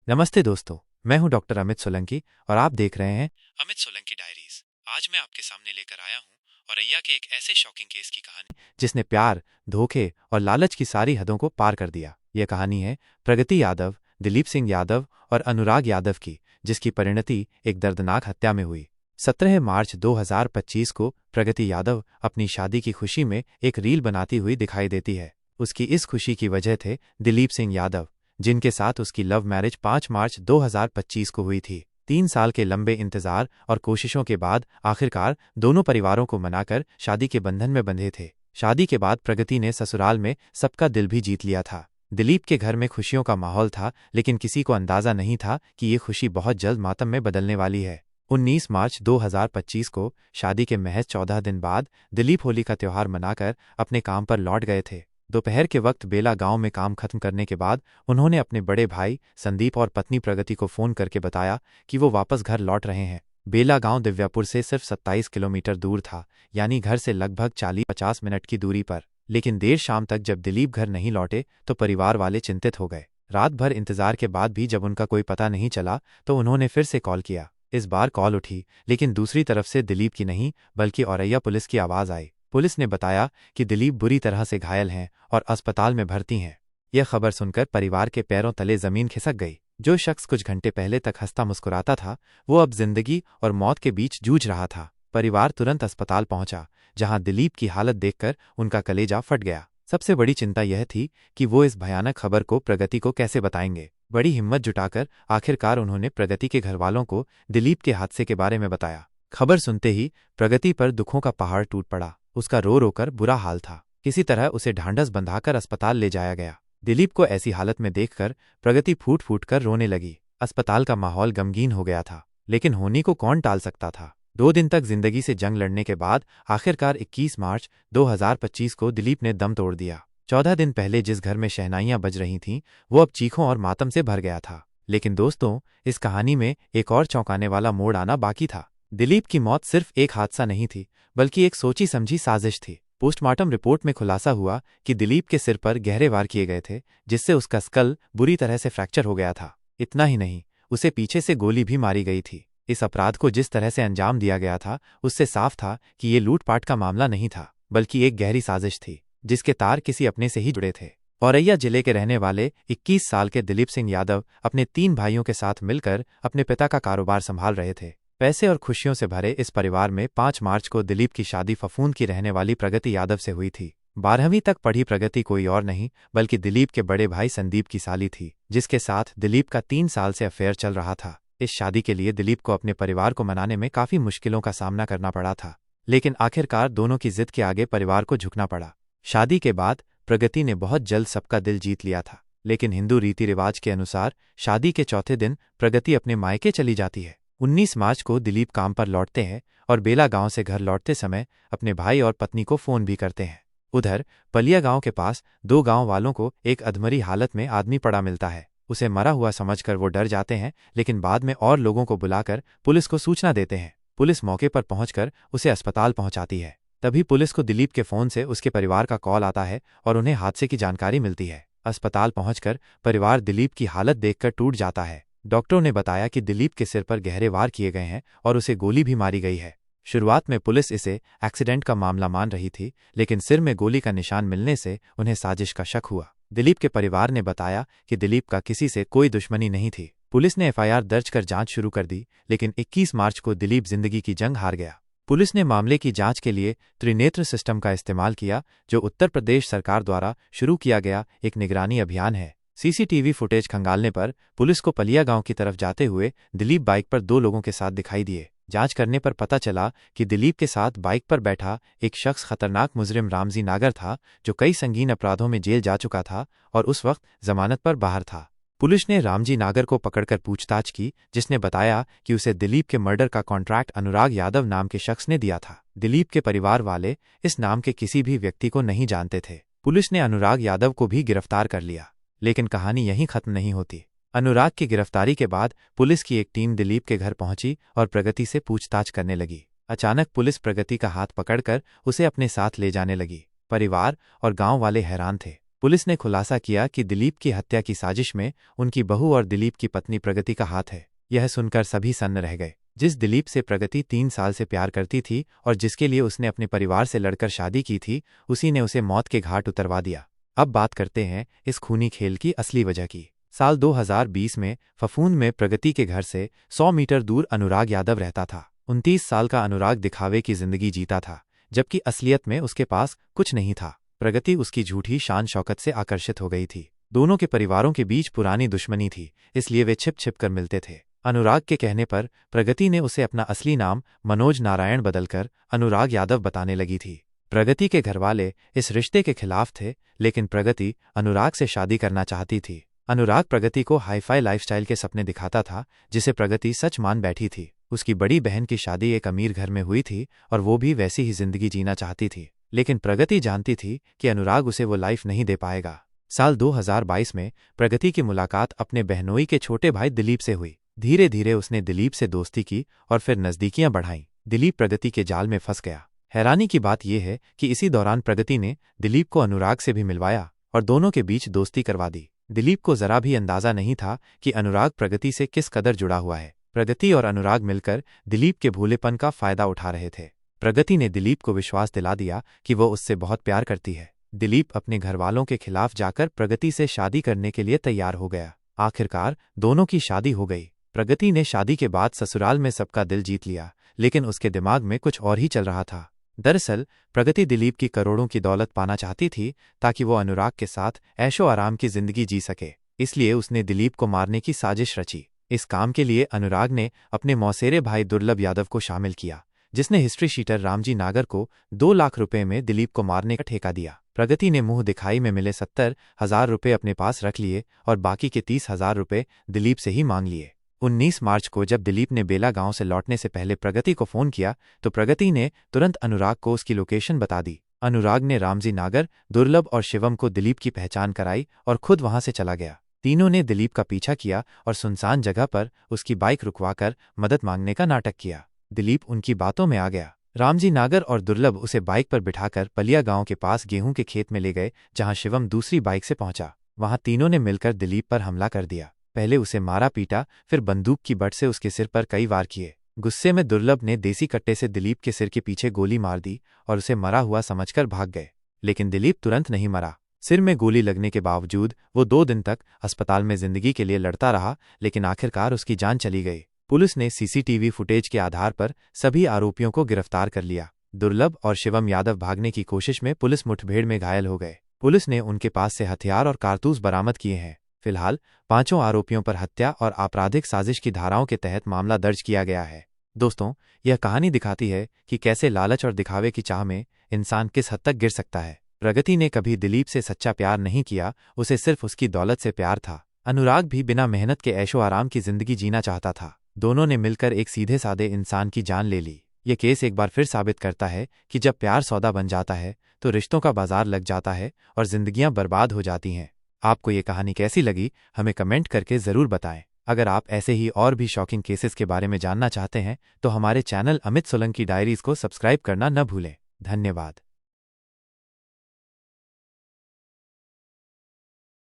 नमस्ते दोस्तों, मैं हूं डॉक्टर अमित सोलंकी और आप देख रहे हैं अमित सोलंकी डायरीज। आज मैं आपके सामने लेकर आया हूं औरैया के एक ऐसे शॉकिंग केस की कहानी जिसने प्यार, धोखे और लालच की सारी हदों को पार कर दिया। यह कहानी है प्रगति यादव, दिलीप सिंह यादव और अनुराग यादव की, जिसकी परिणति एक दर्दनाक हत्या में हुई। 17 मार्च 2025 को प्रगति यादव अपनी शादी की खुशी में एक रील बनाती हुई दिखाई देती है। उसकी इस खुशी की वजह थे दिलीप सिंह यादव, जिनके साथ उसकी लव मैरिज 5 मार्च 2025 को हुई थी। 3 साल के लंबे इंतजार और कोशिशों के बाद आखिरकार दोनों परिवारों को मनाकर शादी के बंधन में बंधे थे। शादी के बाद प्रगति ने ससुराल में सबका दिल भी जीत लिया था। दिलीप के घर में खुशियों का माहौल था, लेकिन किसी को अंदाजा नहीं था कि ये खुशी बहुत जल्द मातम में बदलने वाली है। 19 मार्च 2025 को शादी के महज 14 दिन बाद दिलीप होली का त्योहार मनाकर अपने काम पर लौट गए थे। दोपहर के वक्त बेला गांव में काम खत्म करने के बाद उन्होंने अपने बड़े भाई संदीप और पत्नी प्रगति को फोन करके बताया कि वो वापस घर लौट रहे हैं। बेला गांव दिव्यापुर से सिर्फ 27 किलोमीटर दूर था, यानी घर से लगभग 40-50 मिनट की दूरी पर। लेकिन देर शाम तक जब दिलीप घर नहीं लौटे तो परिवार वाले चिंतित हो गए। रात भर इंतजार के बाद भी जब उनका कोई पता नहीं चला तो उन्होंने फिर से कॉल किया। इस बार कॉल उठी, लेकिन दूसरी तरफ से दिलीप की नहीं बल्कि औरैया पुलिस की आवाज आई। पुलिस ने बताया कि दिलीप बुरी तरह से घायल हैं और अस्पताल में भर्ती हैं। यह खबर सुनकर परिवार के पैरों तले जमीन खिसक गई। जो शख्स कुछ घंटे पहले तक हंसता मुस्कुराता था, वो अब जिंदगी और मौत के बीच जूझ रहा था। परिवार तुरंत अस्पताल पहुंचा, जहां दिलीप की हालत देखकर उनका कलेजा फट गया। सबसे बड़ी चिंता यह थी कि वो इस भयानक खबर को प्रगति को कैसे बताएंगे। बड़ी हिम्मत जुटाकर आखिरकार उन्होंने प्रगति के घरवालों को दिलीप के हादसे के बारे में बताया। खबर सुनते ही प्रगति पर दुखों का पहाड़ टूट पड़ा। उसका रो रो कर बुरा हाल था। किसी तरह उसे ढांढस बंधाकर अस्पताल ले जाया गया। दिलीप को ऐसी हालत में देखकर प्रगति फूट फूट कर रोने लगी। अस्पताल का माहौल गमगीन हो गया था, लेकिन होनी को कौन टाल सकता था। 2 दिन तक जिंदगी से जंग लड़ने के बाद आखिरकार 21 मार्च 2025 को दिलीप ने दम तोड़ दिया। 14 दिन पहले जिस घर में शहनाइयां बज रही थीं, वो अब चीखों और मातम से भर गया था। लेकिन दोस्तों, इस कहानी में एक और चौंकाने वाला मोड़ आना बाकी था। दिलीप की मौत सिर्फ एक हादसा नहीं थी, बल्कि एक सोची समझी साजिश थी। पोस्टमार्टम रिपोर्ट में खुलासा हुआ कि दिलीप के सिर पर गहरे वार किए गए थे, जिससे उसका स्कल बुरी तरह से फ्रैक्चर हो गया था। इतना ही नहीं, उसे पीछे से गोली भी मारी गई थी। इस अपराध को जिस तरह से अंजाम दिया गया था, उससे साफ था कि ये लूटपाट का मामला नहीं था, बल्कि एक गहरी साजिश थी, जिसके तार किसी अपने से ही जुड़े थे। औरैया जिले के रहने वाले 21 साल के दिलीप सिंह यादव अपने 3 भाइयों के साथ मिलकर अपने पिता का कारोबार संभाल रहे थे। पैसे और खुशियों से भरे इस परिवार में 5 मार्च को दिलीप की शादी फफूंद की रहने वाली प्रगति यादव से हुई थी। 12वीं तक पढ़ी प्रगति कोई और नहीं बल्कि दिलीप के बड़े भाई संदीप की साली थी, जिसके साथ दिलीप का 3 साल से अफेयर चल रहा था। इस शादी के लिए दिलीप को अपने परिवार को मनाने में काफी मुश्किलों का सामना करना पड़ा था, लेकिन आखिरकार दोनों की जिद के आगे परिवार को झुकना पड़ा। शादी के बाद प्रगति ने बहुत जल्द सबका दिल जीत लिया था, लेकिन हिंदू रीति रिवाज के अनुसार शादी के चौथे दिन प्रगति अपने मायके चली जाती है। 19 मार्च को दिलीप काम पर लौटते हैं और बेला गांव से घर लौटते समय अपने भाई और पत्नी को फोन भी करते हैं। उधर पलिया गांव के पास 2 गांव वालों को एक अधमरी हालत में आदमी पड़ा मिलता है। उसे मरा हुआ समझकर वो डर जाते हैं, लेकिन बाद में और लोगों को बुलाकर पुलिस को सूचना देते हैं। पुलिस मौके पर पहुंचकर उसे अस्पताल पहुंचाती है। तभी पुलिस को दिलीप के फोन से उसके परिवार का कॉल आता है और उन्हें हादसे की जानकारी मिलती है। अस्पताल पहुंचकर परिवार दिलीप की हालत देखकर टूट जाता है। डॉक्टरों ने बताया कि दिलीप के सिर पर गहरे वार किए गए हैं और उसे गोली भी मारी गई है। शुरुआत में पुलिस इसे एक्सीडेंट का मामला मान रही थी, लेकिन सिर में गोली का निशान मिलने से उन्हें साजिश का शक हुआ। दिलीप के परिवार ने बताया कि दिलीप का किसी से कोई दुश्मनी नहीं थी। पुलिस ने एफआईआर दर्ज कर जांच शुरू कर दी, लेकिन 21 मार्च को दिलीप जिंदगी की जंग हार गया। पुलिस ने मामले की जांच के लिए त्रिनेत्र सिस्टम का इस्तेमाल किया, जो उत्तर प्रदेश सरकार द्वारा शुरू किया गया एक निगरानी अभियान है। सीसीटीवी फुटेज खंगालने पर पुलिस को पलिया गांव की तरफ जाते हुए दिलीप बाइक पर 2 लोगों के साथ दिखाई दिए। जांच करने पर पता चला कि दिलीप के साथ बाइक पर बैठा एक शख्स खतरनाक मुजरिम रामजी नागर था, जो कई संगीन अपराधों में जेल जा चुका था और उस वक्त जमानत पर बाहर था। पुलिस ने रामजी नागर को पकड़कर पूछताछ की, जिसने बताया कि उसे दिलीप के मर्डर का कॉन्ट्रैक्ट अनुराग यादव नाम के शख्स ने दिया था। दिलीप के परिवार वाले इस नाम के किसी भी व्यक्ति को नहीं जानते थे। पुलिस ने अनुराग यादव को भी गिरफ्तार कर लिया, लेकिन कहानी यहीं खत्म नहीं होती। अनुराग की गिरफ्तारी के बाद पुलिस की एक टीम दिलीप के घर पहुंची और प्रगति से पूछताछ करने लगी। अचानक पुलिस प्रगति का हाथ पकड़कर उसे अपने साथ ले जाने लगी। परिवार और गांव वाले हैरान थे। पुलिस ने खुलासा किया कि दिलीप की हत्या की साजिश में उनकी बहू और दिलीप की पत्नी प्रगति का हाथ है। यह सुनकर सभी सन्न रह गए। जिस दिलीप से प्रगति 3 साल से प्यार करती थी और जिसके लिए उसने अपने परिवार से लड़कर शादी की थी, उसी ने उसे मौत के घाट उतरवा दिया। अब बात करते हैं इस खूनी खेल की असली वजह की। साल 2020 में फफूंद में प्रगति के घर से 100 मीटर दूर अनुराग यादव रहता था। 29 साल का अनुराग दिखावे की जिंदगी जीता था, जबकि असलियत में उसके पास कुछ नहीं था। प्रगति उसकी झूठी शान शौकत से आकर्षित हो गई थी। दोनों के परिवारों के बीच पुरानी दुश्मनी थी, इसलिए वे छिप छिप कर मिलते थे। अनुराग के कहने पर प्रगति ने उसे अपना असली नाम मनोज नारायण बदलकर अनुराग यादव बताने लगी थी। प्रगति के घरवाले इस रिश्ते के खिलाफ थे, लेकिन प्रगति अनुराग से शादी करना चाहती थी। अनुराग प्रगति को हाईफाई लाइफस्टाइल के सपने दिखाता था, जिसे प्रगति सच मान बैठी थी। उसकी बड़ी बहन की शादी एक अमीर घर में हुई थी और वो भी वैसी ही जिंदगी जीना चाहती थी, लेकिन प्रगति जानती थी कि अनुराग उसे वो लाइफ नहीं दे पाएगा। साल 2022 में प्रगति की मुलाकात अपने बहनोई के छोटे भाई दिलीप से हुई। धीरे धीरे उसने दिलीप से दोस्ती की और फिर नज़दीकियां बढ़ाईं। दिलीप प्रगति के जाल में फंस गया। हैरानी की बात यह है कि इसी दौरान प्रगति ने दिलीप को अनुराग से भी मिलवाया और दोनों के बीच दोस्ती करवा दी। दिलीप को जरा भी अंदाजा नहीं था कि अनुराग प्रगति से किस कदर जुड़ा हुआ है। प्रगति और अनुराग मिलकर दिलीप के भोलेपन का फायदा उठा रहे थे। प्रगति ने दिलीप को विश्वास दिला दिया कि वो उससे बहुत प्यार करती है। दिलीप अपने घरवालों के खिलाफ जाकर प्रगति से शादी करने के लिए तैयार हो गया। आखिरकार दोनों की शादी हो गई। प्रगति ने शादी के बाद ससुराल में सबका दिल जीत लिया, लेकिन उसके दिमाग में कुछ और ही चल रहा था। दरअसल प्रगति दिलीप की करोड़ों की दौलत पाना चाहती थी ताकि वो अनुराग के साथ ऐशो आराम की जिंदगी जी सके। इसलिए उसने दिलीप को मारने की साजिश रची। इस काम के लिए अनुराग ने अपने मौसेरे भाई दुर्लभ यादव को शामिल किया, जिसने हिस्ट्री शीटर रामजी नागर को 2 लाख रुपए में दिलीप को मारने का ठेका दिया। प्रगति ने मुंह दिखाई में मिले 70,000 रुपए अपने पास रख लिए और बाकी के 30,000 रुपए दिलीप से ही मांग लिए। 19 मार्च को जब दिलीप ने बेला गांव से लौटने से पहले प्रगति को फोन किया तो प्रगति ने तुरंत अनुराग को उसकी लोकेशन बता दी। अनुराग ने रामजी नागर, दुर्लभ और शिवम को दिलीप की पहचान कराई और खुद वहां से चला गया। तीनों ने दिलीप का पीछा किया और सुनसान जगह पर उसकी बाइक रुकवाकर मदद मांगने का नाटक किया। दिलीप उनकी बातों में आ गया। रामजी नागर और दुर्लभ उसे बाइक पर बिठाकर पलिया गांव के पास गेहूं के खेत में ले गए, जहां शिवम दूसरी बाइक से पहुंचा। वहां तीनों ने मिलकर दिलीप पर हमला कर दिया। पहले उसे मारा पीटा, फिर बंदूक की बट से उसके सिर पर कई वार किए। गुस्से में दुर्लभ ने देसी कट्टे से दिलीप के सिर के पीछे गोली मार दी और उसे मरा हुआ समझकर भाग गए। लेकिन दिलीप तुरंत नहीं मरा। सिर में गोली लगने के बावजूद वो 2 दिन तक अस्पताल में जिंदगी के लिए लड़ता रहा, लेकिन आखिरकार उसकी जान चली गई। पुलिस ने सीसीटीवी फुटेज के आधार पर सभी आरोपियों को गिरफ्तार कर लिया। दुर्लभ और शिवम यादव भागने की कोशिश में पुलिस मुठभेड़ में घायल हो गए। पुलिस ने उनके पास से हथियार और कारतूस बरामद किए हैं। फिलहाल 5 आरोपियों पर हत्या और आपराधिक साजिश की धाराओं के तहत मामला दर्ज किया गया है। दोस्तों, यह कहानी दिखाती है कि कैसे लालच और दिखावे की चाह में इंसान किस हद तक गिर सकता है। प्रगति ने कभी दिलीप से सच्चा प्यार नहीं किया, उसे सिर्फ उसकी दौलत से प्यार था। अनुराग भी बिना मेहनत के ऐशो आराम की जिंदगी जीना चाहता था। दोनों ने मिलकर एक सीधे साधे इंसान की जान ले ली। ये केस एक बार फिर साबित करता है कि जब प्यार सौदा बन जाता है तो रिश्तों का बाजार लग जाता है और जिंदगियां बर्बाद हो जाती हैं। आपको ये कहानी कैसी लगी, हमें कमेंट करके ज़रूर बताएं। अगर आप ऐसे ही और भी शॉकिंग केसेस के बारे में जानना चाहते हैं तो हमारे चैनल अमित सोलंकी डायरीज को सब्सक्राइब करना न भूलें। धन्यवाद।